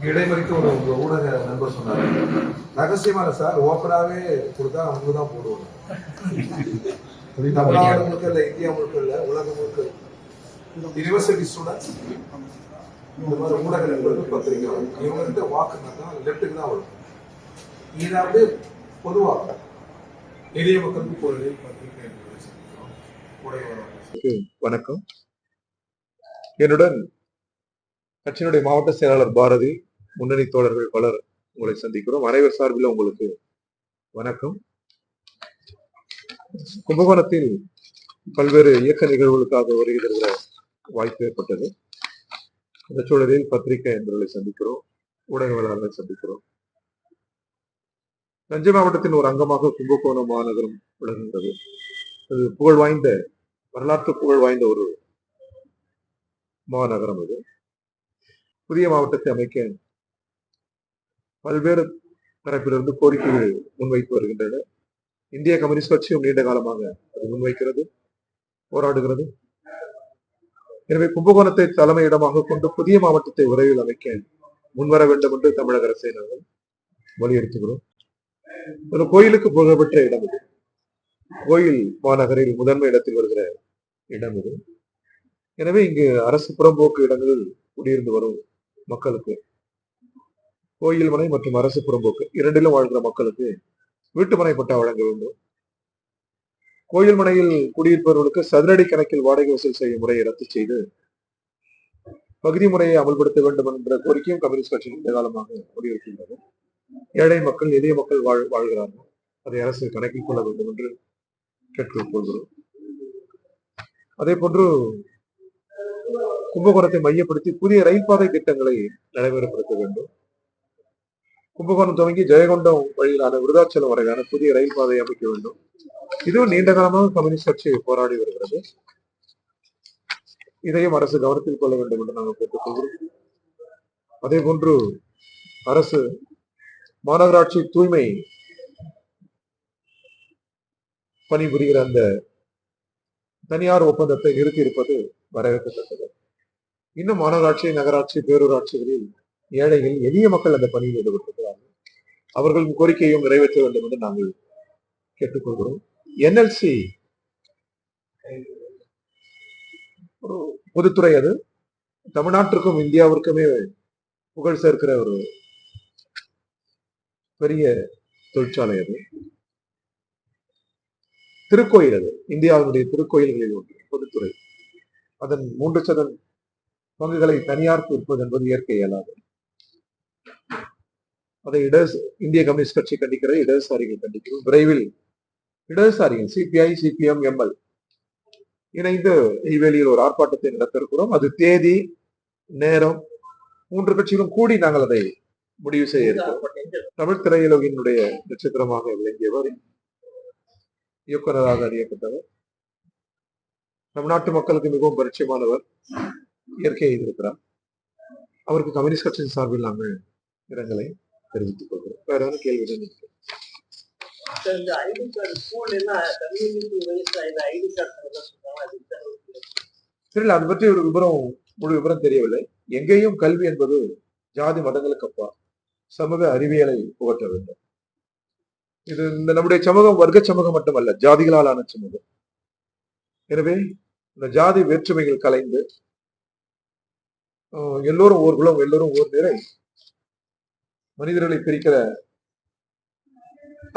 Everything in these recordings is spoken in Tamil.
இடைமறித்து ஒரு உங்க ஊடக நண்பர் சொன்னாரு, ரகசியமான சார் ஓப்பனாவே கொடுத்தா அவங்க தான் போடுவாங்க. தமிழ்நாடு முழுக்க இல்ல, இந்தியா முழுக்க இல்ல, உலகம் முழுக்க யூனிவர்சிட்டி ஸ்டூடெண்ட்ஸ் இந்த மாதிரி ஊடக நண்பர்கள் பத்திரிக்கை இவங்க கிட்ட வாக்குனா தான் லெப்டுக்கு தான் வரும். இதாவது பொதுவாக எளிய மக்களுக்கு பொருளில் பத்திரிகை வணக்கம். என்னுடன் கட்சியினுடைய மாவட்ட செயலாளர் பாரதி, முன்னணி தோழர்கள் பலர் உங்களை சந்திக்கிறோம். அனைவர் சார்பில் உங்களுக்கு வணக்கம். கும்பகோணத்தில் பல்வேறு இயக்க நிகழ்வுகளுக்காக வருகை தருகிற வாய்ப்பு ஏற்பட்டது. இந்த சூழலில் பத்திரிகை என்பவர்களை சந்திக்கிறோம், ஊடகவியலாளர்களை சந்திக்கிறோம். தஞ்சை மாவட்டத்தின் ஒரு அங்கமாக கும்பகோணம் மாநகரம் விளங்குகிறது. அது புகழ் வாய்ந்த, வரலாற்று புகழ் வாய்ந்த ஒரு மாநகரம். இது புதிய மாவட்டத்தை அமைக்க பல்வேறு தரப்பிலிருந்து கோரிக்கைகள் முன்வைத்து வருகின்றன. இந்திய கம்யூனிஸ்ட் கட்சியும் நீண்ட காலமாக அது முன்வைக்கிறது, போராடுகிறது. எனவே கும்பகோணத்தை தலைமையிடமாக கொண்டு புதிய மாவட்டத்தை விரைவில் அமைக்க முன்வர வேண்டும் என்று தமிழக அரசை நாங்கள் வலியுறுத்துகிறோம். ஒரு கோயிலுக்கு புகழ்பெற்ற இடம் இது. கோயில் மாநகரில் முதன்மை இடத்தில் வருகிற இடம் இது. எனவே இங்கு அரசு புறம்போக்கு இடங்களில் குடியிருந்து வரும் மக்களுக்கு, கோயில் மனை மற்றும் அரசு புறம்போக்கு இரண்டிலும் வாழ்கிற மக்களுக்கு வீட்டுமனை பட்டா வழங்க வேண்டும். கோயில் மனையில் குடியிருப்பவர்களுக்கு சதுரடி கணக்கில் வாடகை வசூல் செய்யும் முறையை ரத்து செய்து பகுதி முறையை அமல்படுத்த வேண்டும் என்ற கோரிக்கையும் கம்யூனிஸ்ட் கட்சி நீண்ட காலமாக வலியுறுத்தியுள்ளது. ஏழை மக்கள், எளிய மக்கள் வாழ்கிறார்கள். அதை அரசு கணக்கில் கொள்ள வேண்டும் என்று கேட்டுக்கொள்கிறோம். அதே போன்று கும்பகோணத்தை மையப்படுத்தி புதிய ரயில் பாதை திட்டங்களை நடைமுறைப்படுத்த வேண்டும். கும்பகோணம் துவங்கி ஜெயகொண்டம் வழியிலான விருதாச்சலம் வரையான புதிய ரயில் பாதையை அமைக்க வேண்டும். இதுவும் நீண்ட காலமாக கம்யூனிஸ்ட் கட்சி போராடி வருகிறது. இதையும் அரசு கவனத்தில் கொள்ள வேண்டும் என்று நாங்கள் கேட்டுக்கொள்கிறோம். அதே போன்று அரசு மாநகராட்சி தூய்மை பணிபுரிகிற அந்த தனியார் ஒப்பந்தத்தை நிறுத்தி இருப்பது வரவேற்கத்தக்கது. இன்னும் மாநகராட்சி, நகராட்சி, பேரூராட்சிகளில் ஏழைகள், எளிய மக்கள் அந்த பணியில் ஈடுபட்டிருக்கிறார்கள். அவர்களின் கோரிக்கையும் நிறைவேற்ற வேண்டும் என்று நாங்கள் கேட்டுக்கொள்கிறோம். என்எல்சி ஒரு பொதுத்துறை, அது தமிழ்நாட்டிற்கும் இந்தியாவிற்குமே புகழ் சேர்க்கிற ஒரு பெரிய தொழிற்சாலை. அது திருக்கோயில், அது இந்தியாவினுடைய திருக்கோயில்களில் ஒன்று பொதுத்துறை. அதன் 3% பங்குகளை தனியாருக்கு விற்பது என்பது இயற்கை இயலாது. அதை இந்திய கம்யூனிஸ்ட் கட்சி கண்டிக்கிறது, இடதுசாரிகள் கண்டிக்கிறோம். விரைவில் இடதுசாரிகள் சிபிஐ, சிபிஎம், எம்எல் இணைந்து நெய்வேலியில் ஒரு ஆர்ப்பாட்டத்தை நடத்த இருக்கிறோம். அது தேதி, நேரம் 3 கட்சிகளும் கூடி நாங்கள் அதை முடிவு செய்ய இருக்கிறோம். தமிழ் திரையுலகினுடைய நட்சத்திரமாக விளங்கியவர், இயக்குநராக அறியப்பட்டவர், தமிழ்நாட்டு மக்களுக்கு மிகவும் பரிச்சயமானவர், இயற்கையை இருக்கிறார். அவருக்கு கம்யூனிஸ்ட் கட்சியின் சார்பில் நாங்கள் இரங்கலை தெரிவித்துக் கொள்கிறோம். வேற ஏதாவது கேள்வி தெரியல, அது பற்றி ஒரு முழு விவரம் தெரியவில்லை. எங்கேயும் கல்வி என்பது ஜாதி மதங்களுக்கு அப்பா சமூக அறிவியலை புகட்ட வேண்டும். இது இந்த நம்முடைய சமூகம் வர்க்க சமூகம் மட்டுமல்ல, ஜாதிகளாலான சமூகம். எனவே இந்த ஜாதி வேற்றுமைகள் கலைந்து எல்லோரும் ஓர் குலம், எல்லோரும் ஓர் நிறை, மனிதர்களை பிரிக்கிற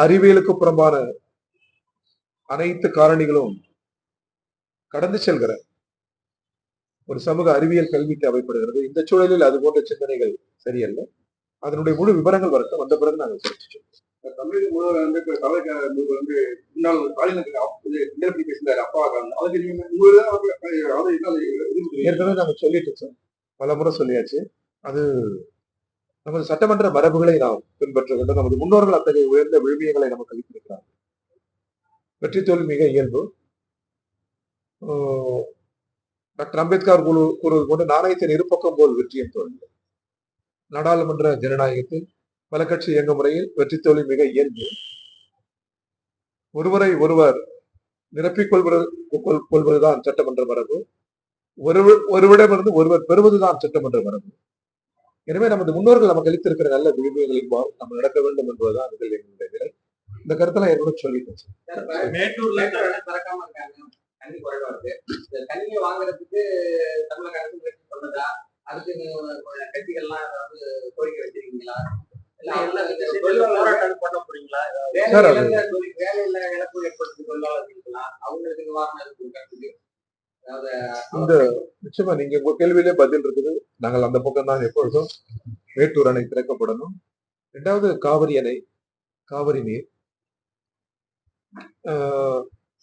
அறிவியலுக்கு புறம்பான அனைத்து காரணிகளும் கடந்து செல்கிற ஒரு சமூக அறிவியல் கல்வி தேவைப்படுகிறது. இந்த சூழலில் அது போன்ற சிந்தனைகள் சரியல்ல. அதனுடைய முழு விவரங்கள் வரட்டும், வந்த பிறகு நாங்கள் தெரிவிச்சோம். தமிழக முதல்வர் வந்து முன்னாள் பேசினார் அப்பா. ஏற்கனவே நாங்கள் சொல்லிட்டு சார், பல முறை சொல்லியாச்சு. அது நமது சட்டமன்ற மரபுகளை நாம் பின்பற்ற வேண்டும். நமது முன்னோர்கள் அத்தகைய உயர்ந்த விழுமியங்களை நமக்கு அளித்திருக்கிறார். வெற்றி தோல்வி மிக இயல்பு. டாக்டர் அம்பேத்கர் கூறுவது போன்று நாணயத்தின் இருபக்கம் போல் வெற்றியும் தோல்வி. நாடாளுமன்ற ஜனநாயகத்தில் பல கட்சி இயங்கும் முறையில் வெற்றி தோல்வி மிக இயல்பு. ஒருவரை ஒருவர் நிரப்பிக் கொள்வதுதான் சட்டமன்ற மரபு. ஒருவரிடமிருந்து ஒருவர் பெறுவதுதான் சட்டமன்ற மரபு. எனவே நமது முன்னோர்கள் நமக்கு அளித்திருக்கிற நல்ல விளிம்புகளின் நம்ம நடக்க வேண்டும் என்பதுதான் அதில் எங்களுடைய நிலை. இந்த கருத்தெல்லாம் ஏற்கனவே சொல்லிட்டேன். மேட்டூர்ல திறக்காம இருக்காங்க, தண்ணி குறைவா இருக்கு. தண்ணியை வாங்குறதுக்கு தமிழக அரசு முயற்சி பண்ணதா, அதுக்கு கட்சிகள்லாம் ஏதாவது கோரிக்கை வச்சிருக்கீங்களா? போராட்டம் பண்ண போறீங்களா? வேலையில இழப்பு ஏற்படுத்தி தொழிலாளர்களா அவங்களுக்கு நிவாரணம் இருக்கு. இந்த நிச்சயமா நீங்க உங்க கேள்வியிலே பதில் இருக்குது. நாங்கள் அந்த பக்கம் தான் எப்பொழுதும் மேட்டூர் அணை திறக்கப்படணும். 2வது காவிரி அணை, காவிரி நீர்,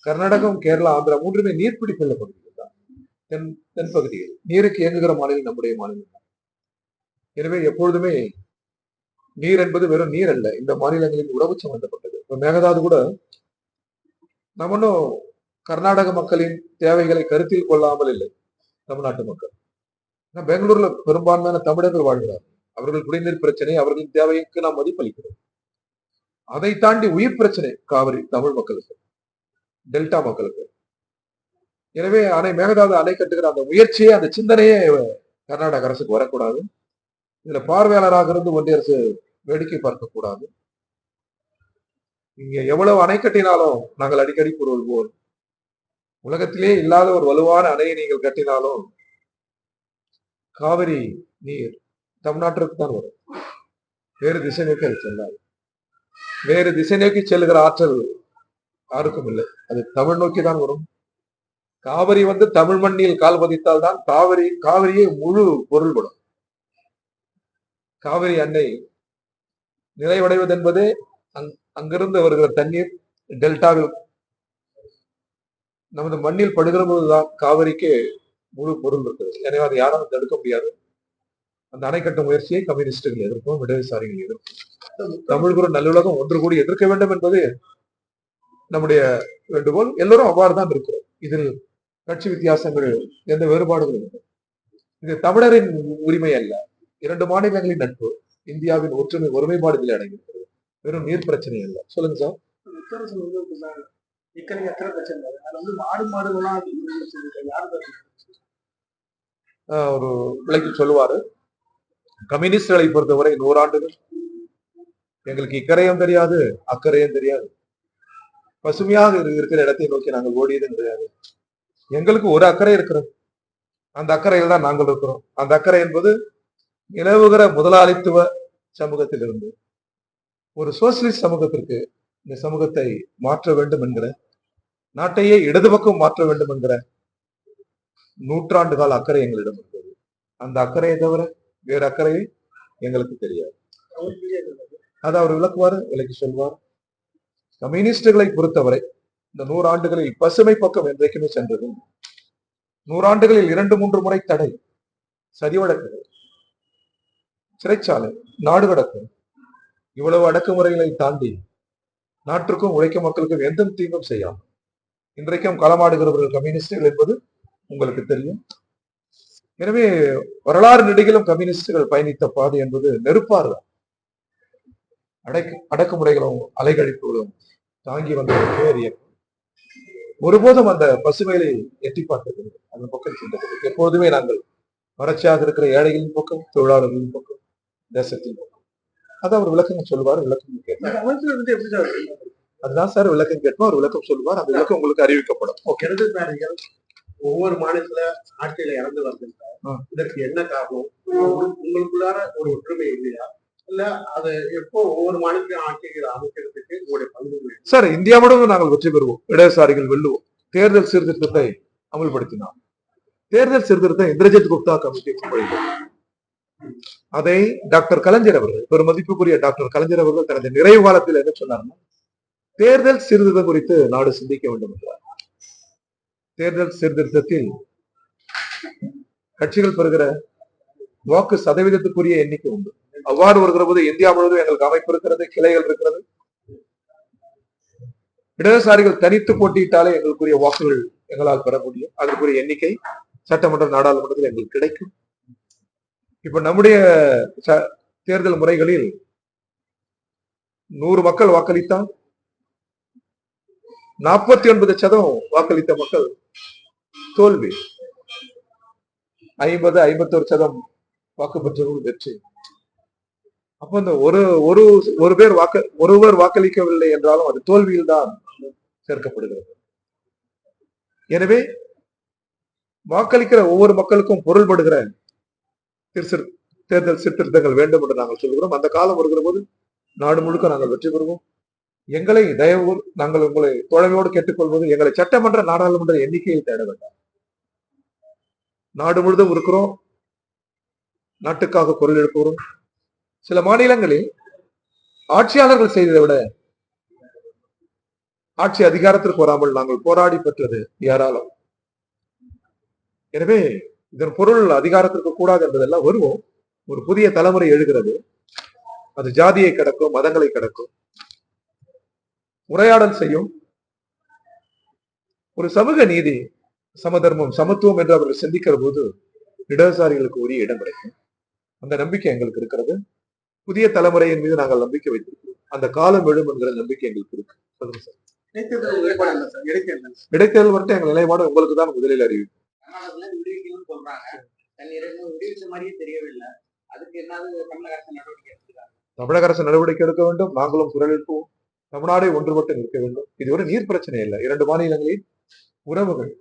கர்நாடகம், கேரளா, ஆந்திரா 3மே நீர்பிடிப்புள்ள பகுதிகள் தான். தென்பகுதிகள் நீருக்கு இயங்குகிற மாநிலம் நம்முடைய மாநிலம் தான். எனவே எப்பொழுதுமே நீர் என்பது வெறும் நீர் அல்ல, இந்த மாநிலங்களின் உறவு சம்பந்தப்பட்டது. மேகதாது கூட நம்ம ஒன்னும் கர்நாடக மக்களின் தேவைகளை கருத்தில் கொள்ளாமல் இல்லை. தமிழ்நாட்டு மக்கள் பெங்களூர்ல பெரும்பான்மையான தமிழர்கள் வாழ்கிறார். அவர்கள் குடிநீர் பிரச்சனை, அவர்களின் தேவைக்கு நாம் மதிப்பளிக்கிறோம். அதை தாண்டி உயிர் பிரச்சனை காவிரி தமிழ் மக்களுக்கு, டெல்டா மக்களுக்கு. எனவே மேகதாது அணை கட்டுகிற அந்த முயற்சியே, அந்த சிந்தனையே கர்நாடக அரசுக்கு வரக்கூடாது. இதுல பார்வையாளராக இருந்து ஒன்றிய அரசு வேடிக்கை பார்க்க கூடாது. இங்க எவ்வளவு அணை கட்டினாலும் நாங்கள் அடிக்கடி கூறுவோம், உலகத்திலே இல்லாத ஒரு வலுவான அணையை நீங்கள் கட்டினாலும் காவிரி நீர் தமிழ்நாட்டிற்கு தான் வரும். வேறு திசை நோக்கி அது செல்லாது. வேறு திசை நோக்கி செல்லுகிற ஆற்றல் யாருக்கும் இல்லை. அது தமிழ் நோக்கி தான் வரும். காவிரி தமிழ் மண்ணில் கால் பதித்தால் தான் காவிரியை முழு பொருள்படும். காவிரி அன்னை நிறைவடைவது என்பதே அங்கிருந்து வருகிற தண்ணீர் டெல்டாவில் நமது மண்ணில் படுகிற போதுதான் காவிரிக்கு முழு பொருள் இருக்கிறது. எனவே அதை யாரும் தடுக்க முடியாது. அந்த அணை கட்டும் முயற்சியை கம்யூனிஸ்டுகள் எதிர்க்கும், இடதுசாரிகள் எதிர்க்கும். தமிழ் குரு நல்லுலகம் ஒன்று கூடி எதிர்க்க வேண்டும் என்பது நம்முடைய வேண்டுகோள். எல்லோரும் அவ்வாறு தான் இருக்கிறோம். இதில் கட்சி வித்தியாசங்கள், எந்த வேறுபாடுகளும் இல்லை. இது தமிழரின் உரிமை அல்ல, 2 மாநிலங்களின் நட்பு, இந்தியாவின் ஒருமைப்பாடுகளை அடங்கியிருக்கிறது. வெறும் நீர் பிரச்சனை அல்ல. சொல்லுங்க சார். ஒரு விலைக்கு சொல்லுவாரு, கம்யூனிஸ்டுகளை பொறுத்தவரை 100 ஆண்டுகள் எங்களுக்கு இக்கரையும் தெரியாது, அக்கறையும் தெரியாது. பசுமையாக இருக்கிற இடத்தை நோக்கி நாங்கள் ஓடியதும் கிடையாது. எங்களுக்கு ஒரு அக்கறை இருக்கிறது, அந்த அக்கறையில் தான் நாங்கள் இருக்கிறோம். அந்த அக்கறை என்பது நிலவுகிற முதலாளித்துவ சமூகத்திலிருந்து ஒரு சோசியலிஸ்ட் சமூகத்திற்கு இந்த சமூகத்தை மாற்ற வேண்டும் என்கிற, நாட்டையே இடது பக்கம் மாற்ற வேண்டும் என்கிற நூற்றாண்டு கால அக்கறை எங்களிடம் இருக்கிறது. அந்த அக்கறையை தவிர வேறு அக்கறையை எங்களுக்கு தெரியாது. அதை அவர் விளக்குவாரு, விளக்கி சொல்வார். கம்யூனிஸ்டுகளை பொறுத்தவரை இந்த 100 ஆண்டுகளில் பசுமை பக்கம் என்றைக்குமே சென்றது. 100 ஆண்டுகளில் 2-3 முறை தடை, சரிவழக்கு, சிறைச்சாலை, நாடு கடக்கும், இவ்வளவு அடக்குமுறைகளை தாண்டி நாட்டிற்கும் உழைக்கும் மக்களுக்கும் எந்த தீங்கும் செய்யாமல் இன்றைக்கும் களமாடுகிறவர்கள் கம்யூனிஸ்டுகள் என்பது உங்களுக்கு தெரியும். எனவே வரலாறு நெடுகிலும் கம்யூனிஸ்டுகள் பயணித்த பாதை என்பது நெருப்பாறு அடக்குமுறைகளும் அலைகழிப்புகளும் தாங்கி வந்த ஒரு பேர் இயக்கம். ஒருபோதும் அந்த பசுமையை எட்டி பார்த்தது, அந்த பக்கம் சென்றது. எப்போதுமே நாங்கள் வறட்சியாக இருக்கிற ஏழைகளின் பக்கம், தொழிலாளர்களின் பக்கம், தேசத்தின் பக்கம். அதை அவர் விளக்கம் சொல்லுவார், விளக்கம் கேட்பார். அதுதான் சார் விளக்கம் கேட்போம், அவர் விளக்கம் சொல்லுவார். அந்த விளக்கம் உங்களுக்கு அறிவிக்கப்படும். ஒவ்வொரு மாநிலத்துல ஆட்சியில இறந்து வருகின்றார், இதற்கு என்ன காரணம்? உங்களுக்குள்ளார ஒரு ஒற்றுமை இல்லையா, இல்ல அது எப்போ ஒவ்வொரு மாநிலத்திலும் ஆட்சிகளை அமைக்கிறதுக்கு உங்களுடைய பங்கு? சார், இந்தியாவோடு நாங்கள் வெற்றி பெறுவோம், இடதுசாரிகள் வெல்லுவோம். தேர்தல் சீர்திருத்தத்தை அமல்படுத்தினார். தேர்தல் சீர்திருத்தம் இந்திரஜித் குப்தா கமிட்டி முன்மொழிந்தது. அதை டாக்டர் கலைஞர் அவர்கள், ஒரு மதிப்புக்குரிய டாக்டர் கலைஞர் அவர்கள் தனது நிறைவு காலத்தில் என்ன சொன்னார்னா, தேர்தல் சீர்திருத்தம் குறித்து நாடு சிந்திக்க வேண்டும் என்றார். தேர்தல் சீர்திருத்தத்தில் கட்சிகள் பெறுகிற வாக்கு சதவீதத்துக்குரிய எண்ணிக்கை உண்டு. அவ்வாறு வருகிற போது இந்தியா முழுவதும் எங்களுக்கு அமைப்பு இருக்கிறது, கிளைகள் இருக்கிறது. இடதுசாரிகள் தனித்து போட்டியிட்டாலே எங்களுக்குரிய வாக்குகள் எங்களால் பெற முடியும். அதற்குரிய எண்ணிக்கை சட்டமன்ற, நாடாளுமன்றத்தில் எங்களுக்கு கிடைக்கும். இப்ப நம்முடைய தேர்தல் முறைகளில் 100 மக்கள் வாக்களித்தால் 49% வாக்களித்த மக்கள் தோல்வி, 50-51% வாக்கு பெற்றவர்கள் வெற்றி. அப்ப இந்த ஒருவர் வாக்களிக்கவில்லை என்றாலும் அது தோல்வியில் தான் சேர்க்கப்படுகிறது. எனவே வாக்களிக்கிற ஒவ்வொரு மக்களுக்கும் பொருள்படுகிற தேர்தல் சீர்திருத்தங்கள் வேண்டும் என்று நாங்கள் சொல்கிறோம். அந்த காலம் வருகிற போது நாடு முழுக்க நாங்கள் வெற்றி பெறுவோம். எங்களை நாங்கள் உங்களை தோழமையோடு கேட்டுக்கொள்வது, எங்களை சட்டமன்ற நாடாளுமன்ற எண்ணிக்கையில் தேட வேண்டாம். நாடு முழுதும் இருக்கிறோம், நாட்டுக்காக குரல் எழுப்புகிறோம். சில மாநிலங்களில் ஆட்சியாளர்கள் செய்ததை விட ஆட்சி அதிகாரத்திற்கு வராமல் நாங்கள் போராடி பெற்றது ஏராளம். எனவே இதன் பொருள் அதிகாரத்திற்கு கூடாது என்பதெல்லாம் வருவோம். ஒரு புதிய தலைமுறை எழுகிறது. அது ஜாதியை கடக்கும், மதங்களை கடக்கும், உரையாடல் செய்யும். ஒரு சமூக நீதி, சமதர்மம், சமத்துவம் என்று அவர்கள் சிந்திக்கிற போது இடதுசாரிகளுக்கு உரிய இடம் கிடைக்கும். அந்த நம்பிக்கை எங்களுக்கு இருக்கிறது. புதிய தலைமுறையின் மீது நாங்கள் நம்பிக்கை வைத்திருக்கிறோம். அந்த காலம் எழும் என்கிற நம்பிக்கை எங்களுக்கு இருக்கு. சொல்லுங்க சார். இடைத்தேர்தல் வரட்டும், எங்கள் நிலைப்பாடு உங்களுக்கு தான் முதலில் அறிவிக்கும். தமிழக அரசு நடவடிக்கை எடுக்க வேண்டும். நாங்களும் குரல் எழுப்புவோம். தமிழ்நாடை ஒன்றுபட்டு நிற்க வேண்டும். இது ஒரு நீர் பிரச்சனை இல்லை. 2 மாநிலங்களின் உறவுகள்,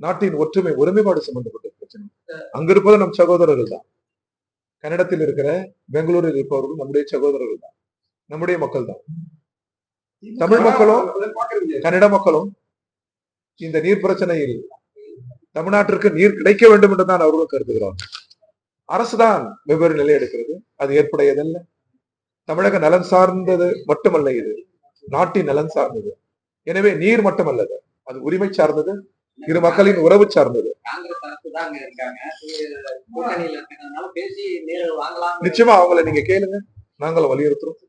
நாட்டின் ஒருமைப்பாடு சம்பந்தப்பட்ட பிரச்சனை. அங்கிருப்பது நம் சகோதரர்கள் தான். கன்னடத்தில் இருக்கிற, பெங்களூரில் இருப்பவர்கள் நம்முடைய சகோதரர்கள் தான், நம்முடைய மக்கள் தான். தமிழ் மக்களும் கன்னட மக்களும் இந்த நீர் பிரச்சனையில் தமிழ்நாட்டிற்கு நீர் கிடைக்க வேண்டும் என்று தான் அவர்களும் கருதுகிறார்கள். அரசுதான் வெவ்வேறு நிலை எடுக்கிறது. அது ஏற்புடையதல்ல. தமிழக நலன் சார்ந்தது மட்டுமல்ல, இது நாட்டின் நலன் சார்ந்தது. எனவே நீர் மட்டுமல்லது, அது உரிமை சார்ந்தது, இரு மக்களின் உறவு சார்ந்தது. நிச்சயமா அவங்களை நீங்க கேளுங்க, நாங்களும் வலியுறுத்துறோம்.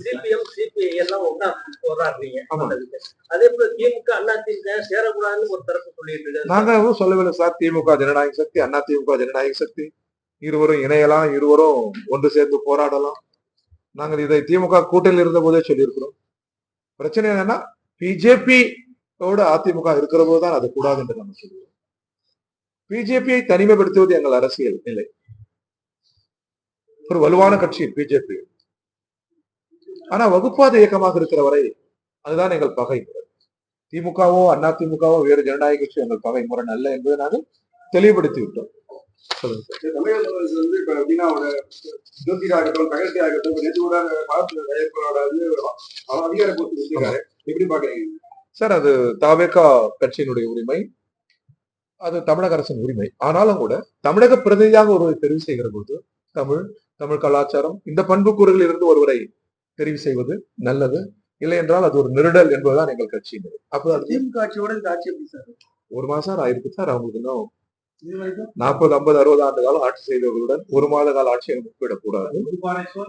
சிபிஎம் சிபிஐ எல்லாம் ஒன்னா போராடுறீங்க. அதே போல திமுக அதிமுக சேரக்கூடாதுன்னு ஒரு தரப்பு சொல்லிட்டு இருக்காங்க. நாங்க சொல்லவில்லை சார். திமுக ஜனநாயக சக்தி, அதிமுக ஜனநாயக சக்தி, இருவரும் இணையலாம், இருவரும் ஒன்று சேர்ந்து போராடலாம். நாங்கள் இதை திமுக கூட்டணியில் இருந்த போதே சொல்லியிருக்கிறோம். பிரச்சனை என்னன்னா, பிஜேபியோட அதிமுக இருக்கிற போதுதான் அது கூடாது என்று நம்ம சொல்லுவோம். பிஜேபியை தனிமைப்படுத்துவது எங்கள் அரசியல் நிலை. ஒரு வலுவான கட்சி பிஜேபி. ஆனா வகுப்பாத இயக்கமாக இருக்கிற வரை அதுதான் எங்கள் பகை முறை. திமுகவோ அதிமுகவோ வேறு ஜனநாயக கட்சி எங்கள் பகை முறை அல்ல என்பதை நாங்கள் தெளிவுபடுத்தி விட்டோம். சொல்லுங்க சார். தமிழக அரசு வந்து இப்ப எப்படின்னா ஜோதிகா ஆகட்டும், தகர்த்தி ஆகட்டும், நேற்று கூட அதிகார போட்டு எப்படி பாக்குறீங்க சார்? அது தாவேகா கட்சியினுடைய உரிமை, அது தமிழக அரசின் உரிமை. ஆனாலும் கூட தமிழக பிரதிநிதியாக ஒருவரை தெரிவு செய்கிற போது தமிழ் கலாச்சாரம், இந்த பண்புக்கூறுகளில் இருந்து ஒருவரை தெரிவு செய்வது நல்லது. இல்லை என்றால் அது ஒரு நெருடல் என்பதுதான் எங்கள் கட்சியினர். அப்போ திமுக ஆட்சியோட இந்த ஆட்சி எப்படி சார்? 1 மாசம் ஆயிருக்கு சார். அவங்களுக்கு இன்னும் 40, 50, 60 ஆண்டு காலம் ஆட்சி செய்தவர்களுடன் 1 மாத கால ஆட்சியை ஒப்பிடக்கூடாது.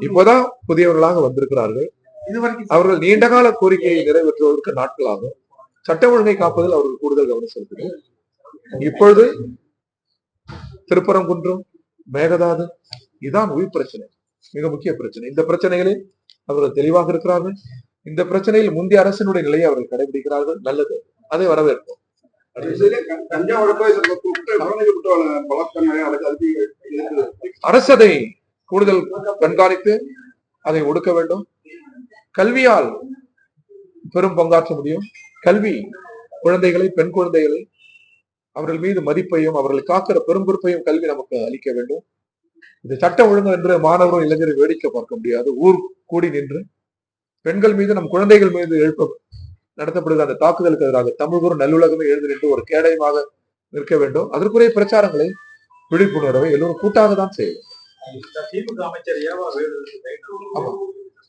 இப்போதான் புதியவர்களாக வந்திருக்கிறார்கள். அவர்கள் நீண்ட கால கோரிக்கையை நிறைவேற்றுவதற்கு நாட்களாகும். சட்ட ஒழுங்கை காப்பதில் அவர்கள் கூடுதல் கவனம் செலுத்துகிறார். இப்பொழுது திருப்பரங்குன்றம், மேகதாது, இதுதான் உயிர் பிரச்சனை, மிக முக்கிய பிரச்சனை. இந்த பிரச்சனைகளில் அவர்கள் தெளிவாக இருக்கிறார்கள். இந்த பிரச்சனையில் முந்தைய அரசினுடைய நிலையை அவர்கள் கடைபிடிக்கிறார்கள். நல்லது, அதை வரவேற்போம். அரசு அதை கூடுதல் கண்காணித்து அதை ஒடுக்க வேண்டும். கல்வியால் பெரும் பங்காற்ற முடியும். கல்வி குழந்தைகளை, பெண் குழந்தைகளை, அவர்கள் மீது மதிப்பையும் அவர்களை காக்கிற பெரும் பொறுப்பையும் கல்வி நமக்கு அளிக்க வேண்டும். இது சட்டம் ஒழுங்கு என்று மாணவரும் இளைஞரை வேடிக்கை பார்க்க முடியாது. ஊர் கூடி நின்று பெண்கள் மீது, நம் குழந்தைகள் மீது நடத்தப்படுகிற அந்த தாக்குதலுக்கு எதிராக தமிழ் நல்லுலகமே எழுந்து நின்று ஒரு கேடயமாக நிற்க வேண்டும். அதற்குரிய பிரச்சாரங்களை, விழிப்புணர்வை எல்லோரும் கூட்டாக தான் செய்யும்.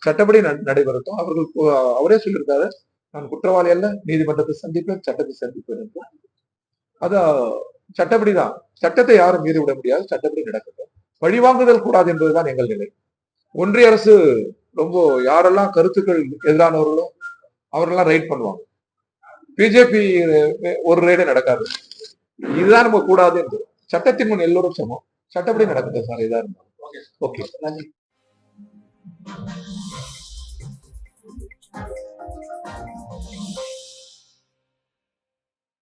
சட்டப்படி நடைபெறட்டும். அவரே சொல்லியிருக்காரு, நான் குற்றவாளி அல்ல, நீதிமன்றத்தை சந்திப்பேன், சட்டத்தை சந்திப்பேன் என்று. அது சட்டப்படிதான். சட்டத்தை யாரும் மீறி விட முடியாது. சட்டப்படி நடக்கட்டும். பழிவாங்குதல் கூடாது என்பதுதான் எங்கள் நிலை. ஒன்றிய அரசு ரொம்ப யாரெல்லாம் கருத்துக்கள் எதிரானவர்களோ அவரெல்லாம் ரைட் பண்ணுவாங்க. பிஜேபி ஒரு ரைடே நடக்காது. இதுதான் நம்ம கூடாது என்று. சட்டத்தின் முன் எல்லோரும் சமம். சட்டப்படி நடக்குது சார். இதா இருந்தாலும் ஓகே. நன்றி.